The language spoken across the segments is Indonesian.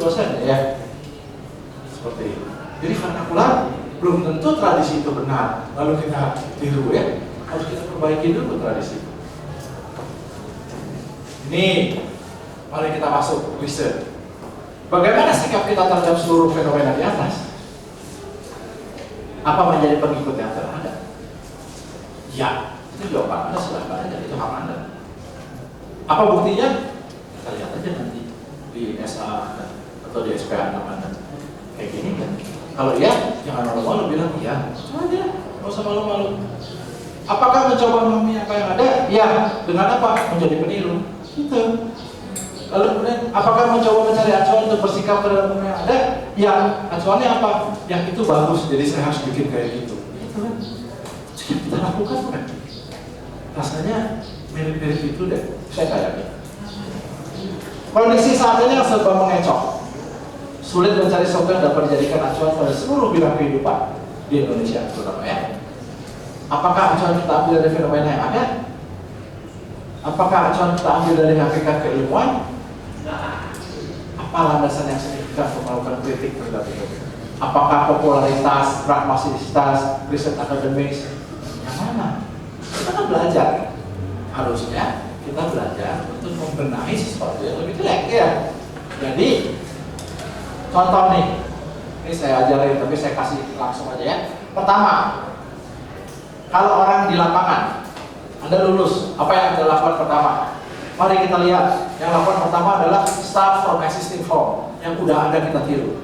dosen ya, seperti itu. Jadi vernakular belum tentu tradisi itu benar, lalu kita tiru ya, harus kita perbaiki dulu tradisi. Ini, mari kita masuk riset. Bagaimana sikap kita terhadap seluruh fenomena di atas? Apa menjadi pengikut yang terhadap? Ya, itu jawaban Anda, silahkan aja, itu hak Anda. Apa buktinya? Kita lihat aja nanti di SA atau di SPH Anda. Kayak gini kan? Kalau iya, jangan malu-malu bilang iya. Cuma aja, nggak usah malu-malu. Apakah mencoba memahami apa yang ada? Ya, dengan apa? Menjadi peniru. Gitu. Lalu kemudian, apakah mencoba mencari acuan untuk bersikap terhadap apa yang ada? Ya, acuannya apa? Yang itu bagus, jadi saya harus bikin kayak gitu. Itu kan. Jadi kita lakukan kan? Rasanya mirip-mirip itu deh. Saya kayaknya. Kondisi saat ini yang serba mengecoh. Sulit mencari sesuatu yang dapat dijadikan acuan pada seluruh bidang kehidupan di Indonesia, terutama ya. Apakah acuan kita ambil dari fenomena yang ada? Apakah acuan kita ambil dari hakikat keilmuan? Apa landasan yang signifikan untuk melakukan kritik terhadap itu? Apakah popularitas, pragmatisitas, riset akademis? Yang mana? Kita kan belajar. Harusnya kita belajar untuk membenahi sesuatu yang lebih jelek ya. Jadi contoh nih, ini saya ajarin tapi saya kasih langsung aja ya. Pertama, kalau orang di lapangan, Anda lulus, apa yang Anda lakukan pertama? Mari kita lihat, yang lakukan pertama adalah start from existing form, yang udah ada kita tiru.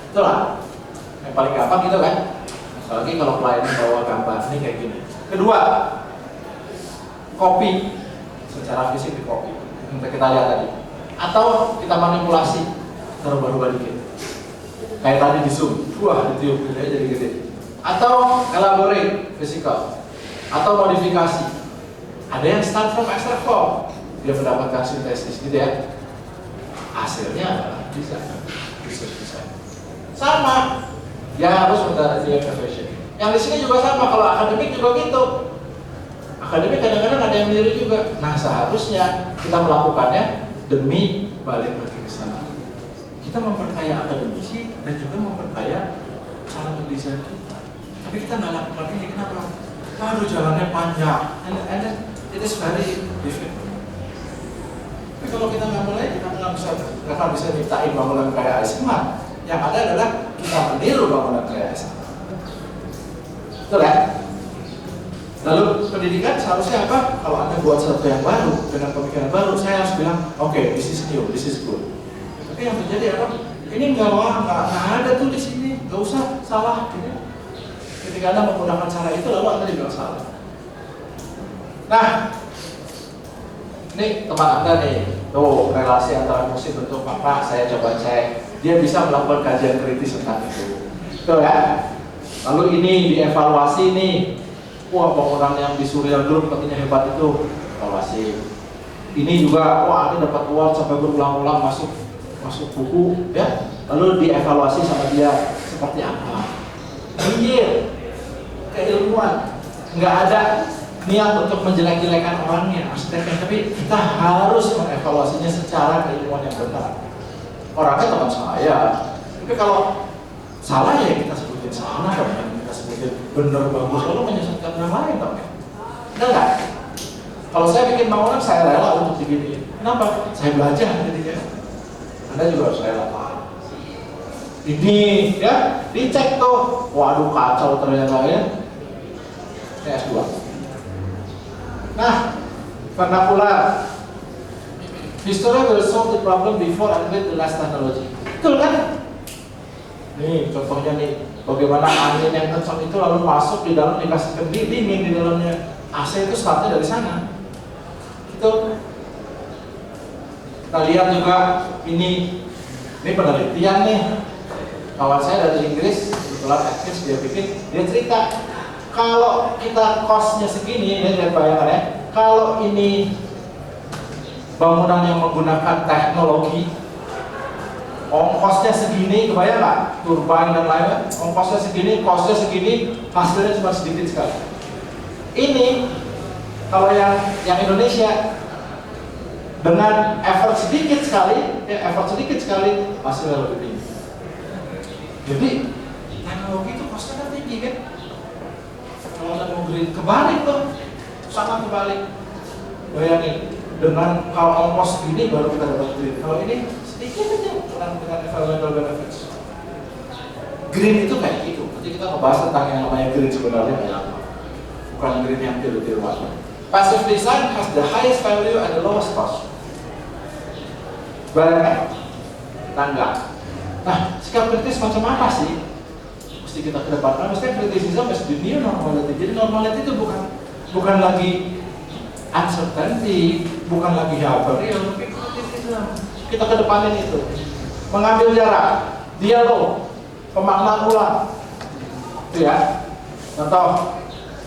Betul lah, yang paling gampang gitu kan? Apalagi kalau kliennya bawa gambar, ini kayak gini. Kedua, copy, secara fisik di copy, yang kita lihat tadi. Atau kita manipulasi, terubah-ubah dikit. Kayak tadi di zoom, wah ditiup gitu jadi gede. Atau elaborate, physical. Atau modifikasi. Ada yang start from extract form, dia mendapatkan sintesis gitu ya. Hasilnya adalah desain, research design. Sama, dia harus minta observation. Yang di sini juga sama, kalau akademik juga gitu. Akademik kadang-kadang ada yang meniru juga. Nah seharusnya kita melakukannya demi balik lagi ke sana. Kita memperkaya akademisi dan juga memperkaya cara mendesain kita. Tapi kita nggak lakukan ini, kenapa? Waduh jalannya panjang, and it is very difficult. Tapi kalau kita nggak mulai, kita nggak akan bisa nyiptain bangunan kayak Aisman. Yang ada adalah kita meniru bangunan kayak Aisman. Betul ya? Lalu pendidikan seharusnya apa? Kalau Anda buat sesuatu yang baru dengan pemikiran baru, saya harus bilang, oke, this is new, this is good. Tapi yang terjadi apa? Ini nggak ada tuh di sini, nggak usah salah. Gitu. Ketika Anda menggunakan cara itu, lalu Anda dibilang salah. Nah, ini teman Anda nih, tuh relasi antara musik bentuk apa? Saya coba cek, dia bisa melakukan kajian kritis tentang itu. Betul ya? Lalu ini dievaluasi nih. Wah, bangunan yang di Surya Group katanya hebat itu, evaluasi. Ini juga, wah ini dapat award sampai berulang-ulang masuk buku, ya. Lalu dievaluasi sama dia seperti apa? Iya, keilmuan. Nggak ada niat untuk menjelek-jelekan orangnya, aspeknya, tapi kita harus mengevaluasinya secara keilmuan yang benar. Orangnya teman saya, tapi kalau salah ya kita sebutin salah, kan? Bener bagus, lalu menyesatkan yang lain dong ya? Benar nggak? Kalau saya bikin bangunan, saya rela untuk diginiin. Kenapa? Saya belajar jadinya. Anda juga harus rela. Ini ya, dicek tuh. Waduh kacau ternyata ya. Saya S2. Nah, vernacular. History will solve the problem before and with the last technology. Betul kan? Nih contohnya nih. Bagaimana angin yang kencang itu lalu masuk di dalam dikasih dingin di dalamnya. AC itu startnya dari sana. Itu. Kita lihat juga ini penelitian nih. Kawan saya dari Inggris, kebetulan aktif dia cerita kalau kita costnya segini, ini lihat bayangannya. Kalau ini bangunan yang menggunakan teknologi, ongkosnya segini, kebayang nggak? Turbine dan lain-lain, ongkosnya segini, costnya segini, hasilnya cuma sedikit sekali. Ini kalau yang Indonesia dengan effort sedikit sekali, ya effort sedikit sekali, hasilnya lebih tinggi. Jadi teknologi itu costnya tinggi kan? Kalau Anda mau green, kebalik tuh, sangat kebalik. Bayangin, dengan kalau ongkos segini baru kita dapat green. Kalau ini sedikit aja dengan environmental benefits. Green itu kayak gitu. Nanti kita ngebahas tentang yang namanya green sebenarnya kayak apa. Bukan green yang tiru-tiruan. Passive design has the highest value and the lowest cost. Bayangin, tangga. Nah, sikap kritis macam apa sih? Mesti kita kedepankan. Mesti kritisisme is the new normality. Jadi normality itu bukan lagi uncertainty, bukan lagi hyper-real, tapi kritisisme. Kita kedepanin itu. Mengambil jarak, dialog, pemaknaan ulang. Itu ya. Contoh,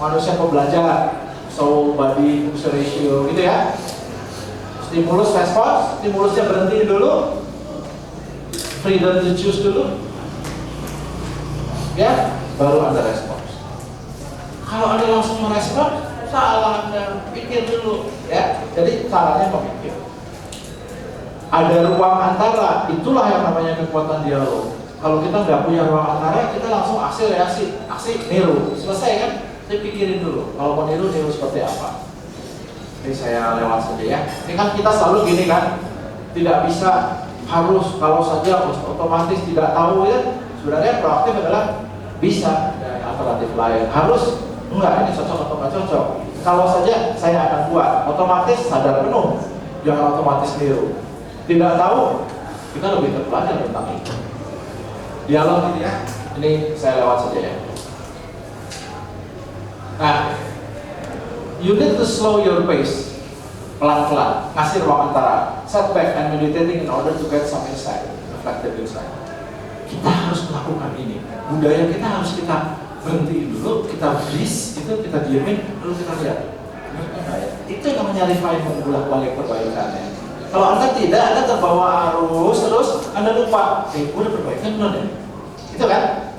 manusia pembelajar, so body user ratio gitu ya. Stimulus respons, stimulusnya berhenti dulu, freedom to choose dulu, ya, baru Anda respons. Kalau Anda langsung merespon, salah Anda, pikir dulu, ya. Jadi caranya memikir. Ada ruang antara, itulah yang namanya kekuatan dialog. Kalau kita nggak punya ruang antara, kita langsung aksi reaksi, aksi niru, selesai kan? Saya pikirin dulu, kalau mau niru seperti apa. Ini saya lewat saja ya. Ini kan kita selalu gini kan, tidak bisa harus kalau saja otomatis tidak tahu ya. Sebenarnya proaktif adalah bisa dari alternatif lain. Harus enggak, ini cocok atau nggak cocok. Kalau saja saya akan buat, otomatis sadar penuh, jangan otomatis niru. Tidak tahu, kita lebih terpelajar tentang itu. Dialog gitu ya. Ini saya lewat saja ya. Nah, you need to slow your pace, pelan-pelan, kasih ruang antara, setback and meditating in order to get some insight, reflective insight. Kita harus melakukan ini. Budaya kita harus kita berhenti dulu, kita freeze, itu kita diemin, lalu kita lihat. Itu yang namanya refinement, bolak-balik perbaikannya. Kalau Anda tidak, Anda terbawa arus, terus Anda lupa, udah perbaikan belum ya? Itu kan?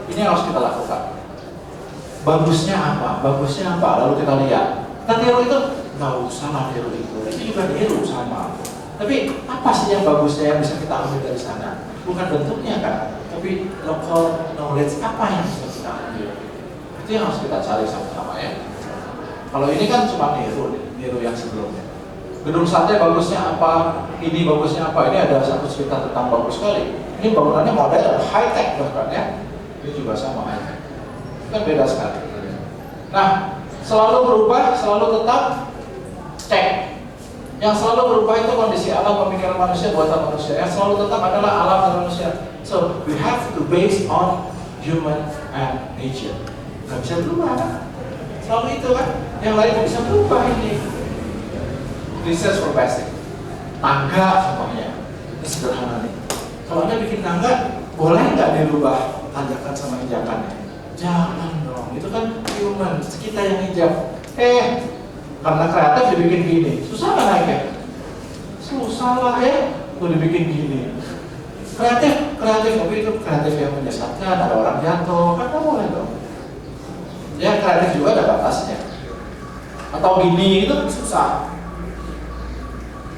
Ini yang harus kita lakukan. Bagusnya apa? Bagusnya apa? Lalu kita lihat. Kita niru itu, nggak usah lah niru itu. Itu juga niru sama. Tapi apa sih yang bagusnya yang bisa kita ambil dari sana? Bukan bentuknya kan, tapi local knowledge apa yang bisa kita ambil? Itu yang harus kita cari sama-sama ya. Kalau ini kan cuma niru yang sebelumnya. Gedung sate bagusnya apa? Ini bagusnya apa? Ini ada satu cerita tentang bagus sekali. Ini bangunannya modern, high tech bahkan ya. Ini juga sama high tech. Kan beda sekali. Nah, selalu berubah, selalu tetap cek. Yang selalu berubah itu kondisi alam, pemikiran manusia, buatan manusia. Yang selalu tetap adalah alam dan manusia. So, we have to base on human and nature. Gak bisa berubah kan? Selalu itu kan? Yang lain bisa berubah ini. Research for basic. Tangga contohnya. Ini sederhana nih. Kalau Anda bikin tangga, boleh nggak dirubah tanjakan sama injakannya? Jangan dong, itu kan human, kita yang injak. Karena kreatif dibikin gini, susah nggak naiknya? Susah lah ya, tuh dibikin gini. Kreatif, tapi itu kreatif yang menyesatkan, ada orang jatuh, kan nggak boleh dong. Ya kreatif juga ada batasnya. Atau gini, itu susah.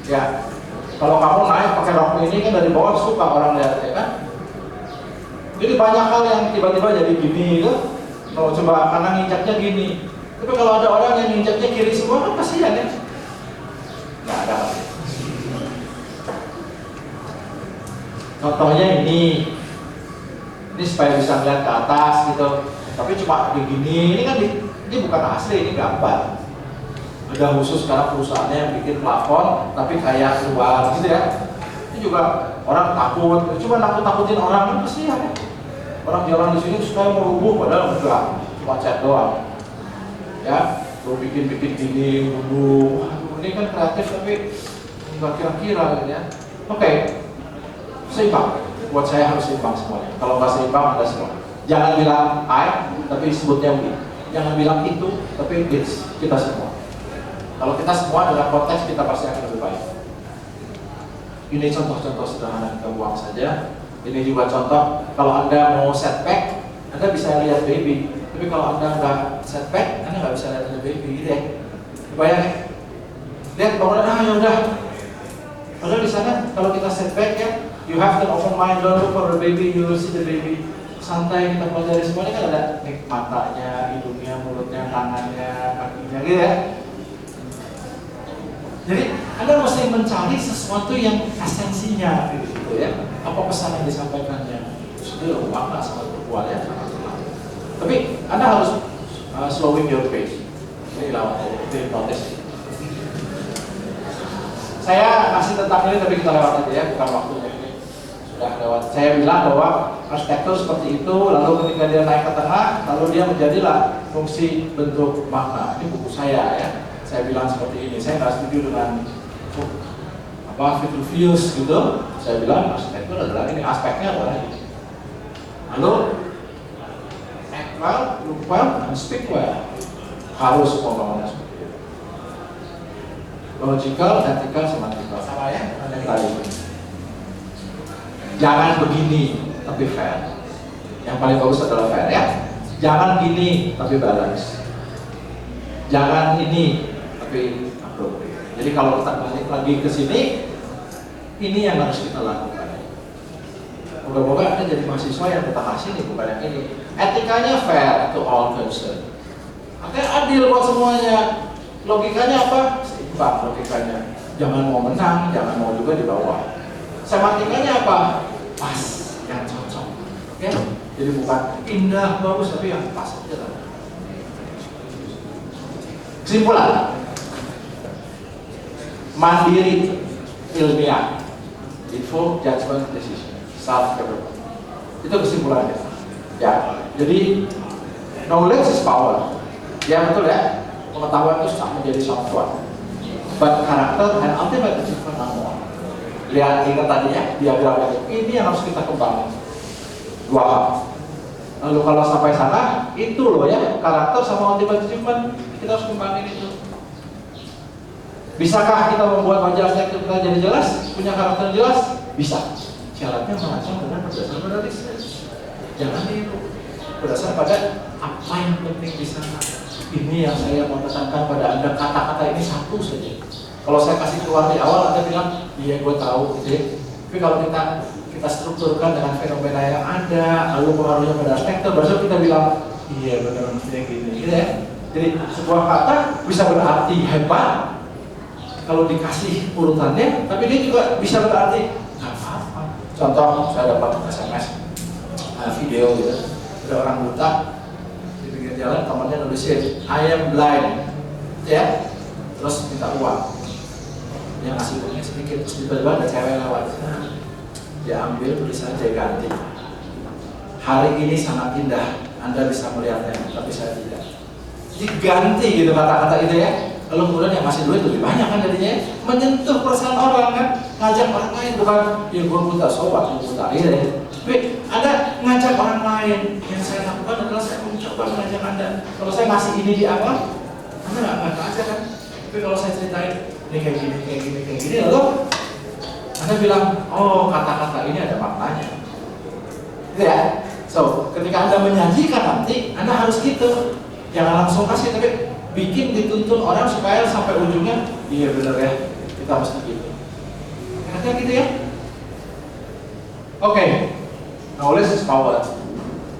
Ya, kalau kamu naik pakai rok ini kan dari bawah suka orang lihat ya kan? Jadi banyak hal yang tiba-tiba jadi gini gitu. Kalau coba kanan nginjaknya gini. Tapi kalau ada orang yang nginjaknya kiri semua kan kasihan ya. Nggak ada. Contohnya ini supaya bisa melihat ke atas gitu. Tapi cuma begini. Ini kan ini bukan asli, ini gambar. Ada khusus karena perusahaannya yang bikin plafon, tapi kayak luar gitu ya. Ini juga orang takut. Cuma nakut-nakutin orang kan kasihan ya. Orang jalan di sini supaya merubuh, padahal enggak, cuma cat doang. Ya, lu bikin gini, rubuh. Waduh, ini kan kreatif tapi nggak kira-kira gitu ya. Oke, seimbang. Buat saya harus seimbang semuanya. Kalau nggak seimbang, Anda semua. Jangan bilang I, tapi sebutnya we. Jangan bilang itu, tapi it's kita semua. Kalau kita semua dalam konteks, kita pasti akan lebih baik. Ini contoh-contoh sederhana kita buang saja. Ini juga contoh, kalau Anda mau setback, Anda bisa lihat baby. Tapi kalau Anda nggak setback, Anda nggak bisa lihat baby gitu ya. Bayangin, lihat bangunan, ya udah. Padahal di sana kalau kita setback ya, you have to open mind, don't look for the baby, you will see the baby. Santai kita pelajari semuanya kan ada nih matanya, hidungnya, mulutnya, tangannya, kakinya gitu ya. Jadi Anda mesti mencari sesuatu yang esensinya gitu ya. Apa pesan yang disampaikannya? Itu makna sangat berkuat ya. Tapi Anda harus slowing your pace. Ini lawan itu protes. Saya kasih tentang ini tapi kita lewat aja ya, bukan waktunya ini sudah lewat. Saya bilang bahwa arsitektur seperti itu, lalu ketika dia naik ke tengah, lalu dia menjadilah fungsi bentuk makna. Ini buku saya ya. Saya bilang seperti ini. Saya nggak setuju dengan Vitruvius gitu. Saya bilang arsitektur adalah ini, aspeknya adalah ini. Lalu act well, look well, and speak well. Harus pembangunan seperti itu. Logical, ethical, semantical. Sama ya, ada yang tadi. Jangan begini, tapi fair. Yang paling bagus adalah fair ya. Jangan gini, tapi balance. Jangan ini, tapi appropriate. Jadi kalau kita balik lagi ke sini, ini yang harus kita lakukan. Moga-moga Anda jadi mahasiswa yang betah sini, bukan yang ini. Etikanya fair to all concerned. Artinya adil buat semuanya. Logikanya apa? Seimbang logikanya. Jangan mau menang, jangan mau juga di bawah. Semantikanya apa? Pas, yang cocok. Oke? Jadi bukan indah, bagus, tapi yang pas aja lah. Kesimpulan, mandiri, ilmiah, info, judgment, decision, self-government. Itu kesimpulannya. Ya, jadi knowledge is power. Ya betul ya, pengetahuan itu sudah menjadi sangat kuat. But character and ultimate achievement are more. Lihat ingat tadinya diagram ini yang harus kita kembangin. Dua hal. Lalu kalau sampai sana, itu loh ya, karakter sama ultimate achievement kita harus kembangin itu. Bisakah kita membuat wajah kita jadi jelas, punya karakter jelas? Bisa. Syaratnya mengancam dengan berdasar pada research. Jangan itu berdasar pada apa yang penting di sana. Ini yang saya mau tekankan pada Anda, kata-kata ini satu saja. Kalau saya kasih keluar di awal, Anda bilang, iya gue tahu, gitu ya. Tapi kalau kita strukturkan dengan fenomena yang ada, lalu pengaruhnya pada arsitektur, baru kita bilang, iya benar kayak gini, gitu ya. Jadi sebuah kata bisa berarti hebat kalau dikasih urutannya, tapi dia juga bisa berarti nggak apa-apa. Contoh, saya dapat SMS, video gitu, ada orang buta di pinggir jalan, temannya nulisin, I am blind, ya, terus minta uang. Dia ngasih uangnya sedikit, terus tiba-tiba ada cewek lewat. Dia ambil tulisannya, dia ganti. Hari ini sangat indah, Anda bisa melihatnya, tapi saya tidak. Diganti gitu kata-kata itu ya. Lalu kemudian yang ngasih duit lebih banyak kan jadinya, menyentuh perasaan orang kan, ngajak orang lain, bukan ya gue buta, sobat gue buta, gitu ya. Tapi Anda ngajak orang lain, yang saya lakukan adalah saya mencoba mengajak Anda. Kalau saya ngasih ini di awal, Anda nggak ngajak kan. Tapi kalau saya ceritain, ini kayak gini, lalu Anda bilang, oh kata-kata ini ada maknanya, gitu ya. So, ketika Anda menyajikan nanti, Anda harus gitu, jangan langsung kasih, tapi bikin dituntun orang supaya sampai ujungnya, iya benar ya, kita mesti gitu. Kata gitu ya. Oke, knowledge is power,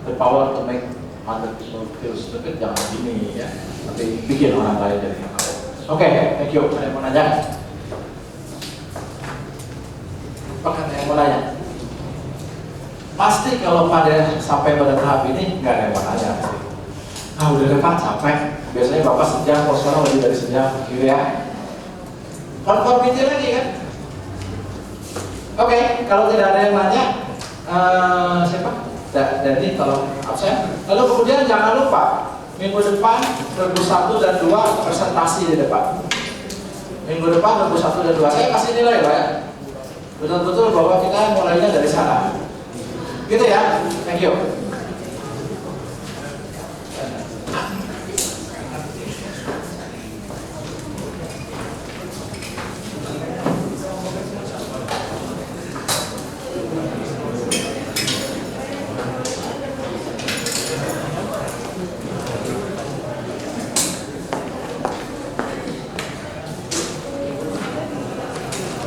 the power to make other people feel stupid, jangan gini ya, tapi bikin orang lain jadi tahu. Oke, thank you. Ada yang mau nanya? Bahkan yang mau nanya? Pasti kalau sampai pada tahap ini nggak ada yang mau nanya. Ah udah deh Pak, capek. Biasanya Bapak sejam, kalau sekarang lebih dari sejam, gitu ya. Konfirm pikir lagi kan? Oke, kalau tidak ada yang nanya, siapa? Jadi tolong absen. Lalu kemudian jangan lupa minggu depan Rebu 1 dan 2 presentasi di depan. Minggu depan Rebu 1 dan 2 saya kasih nilai Pak ya. Betul-betul bahwa kita mulainya dari sana. Gitu ya. Thank you.